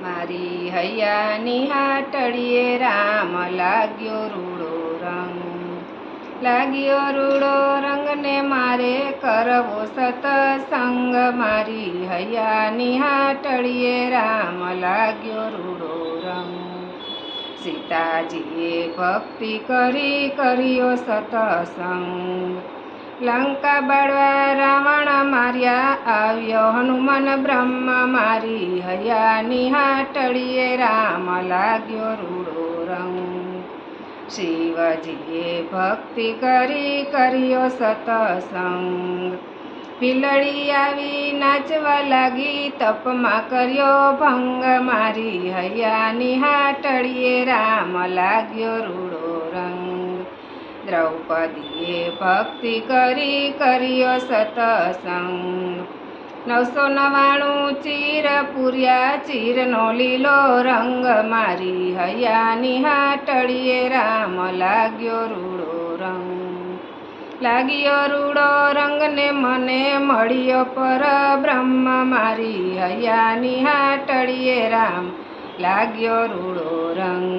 મારી હૈયાની હાટડીએ રામ લાગ્યો રૂડો રંગ, લાગ્યો રૂડો રંગને મારે કરવો સતસંગ, મારી હૈયાની હાટડીએ રામ લાગ્યો રૂડો રંગ. સીતાજીએ ભક્તિ કરી કર્યો સતસંગ, લંકા બાળવા રાવણ માર્યા આવ્યો હનુમાન બ્રહ્મ, મારી હૈયાની હાટડીએ રામ લાગ્યો રૂડો રંગ. શિવજીએ ભક્તિ કરી કર્યો સતસંગ, પીલડી આવી નાચવા લાગી તપમાં કર્યો ભંગ, મારી હૈયાની હાટડીએ રામ લાગ્યો રૂડો રંગ. દ્રૌપદીએ ભક્તિ કરી કર્યો સતસંગ, 999 ચીર પૂર્યા ચીરનો લીલો રંગ, મારી હૈયાની હાટડીએ રામ લાગ્યો રૂડો રંગ. લાગ્યો રૂડો રંગને મને મળ્યો પરબ્રહ્મ, મારી હૈયાની હાટડીએ રામ લાગ્યો રૂડો રંગ.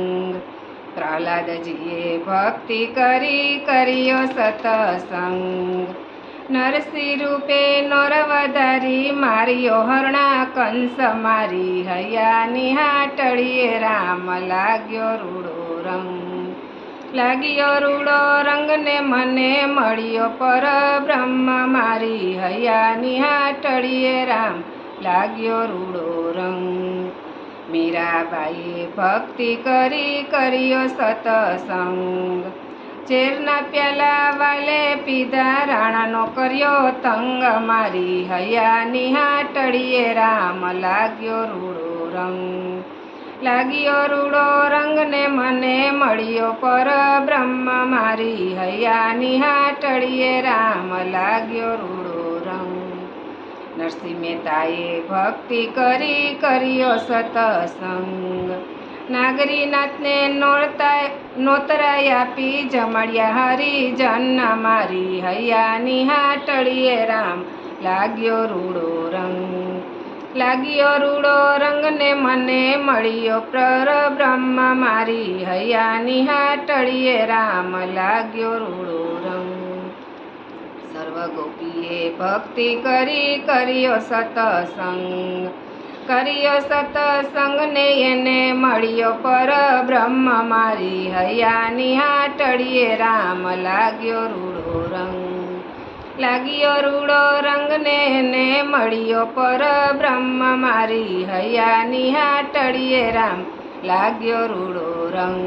પ્રહલાદજીએ ભક્તિ કરી કર્યો સતસંગ, નરસિંહ રૂપે નરવધારી માર્યો હરણા કંસ, મારી હૈયાની હાટડીએ રામ લાગ્યો રૂડો રંગ. લાગ્યો રૂડો રંગને મને મળ્યો પરબ્રહ્મ, મારી હૈયાની હાટડીએ રામ લાગ્યો રૂડો રંગ. મીરાબાઈએ ભક્તિ કરી કર્યો સતસંગ, ઝેરના પ્યાલા વાલે પીધા રાણાનો કર્યો તંગ, મારી હૈયાની હાટડીએ રામ લાગ્યો રૂડો રંગ. લાગ્યો રૂડો રંગને મને મળ્યો પરબ્રહ્મ, મારી હૈયાની હાટડીએ રામ લાગ્યો રૂડો રંગ. નરસિંહ મહેતાએ ભક્તિ કરી કર્યો સતસંગ, નાગરીનાથને નોતરાય આપી જમણ્યા હરિજન, મારી હૈયાની હાટડીએ રામ લાગ્યો રૂડો રંગ. લાગ્યો રૂડો રંગને મને મળ્યો પરબ્રહ્મ, મારી હૈયાની હાટડીએ રામ લાગ્યો રૂડો રંગ. સર્વ ગોપીએ ભક્તિ કરી કર્યો સતસંગ, કર્યો સતસંગને એને મળ્યો પરબ્રહ્મ, મારી હૈયાની હાટડીએ રામ લાગ્યો રૂડો રંગ. લાગ્યો રૂડો રંગને એને મળ્યો પરબ્રહ્મ, મારી હૈયાની હાટડીએ રામ લાગ્યો રૂડો રંગ.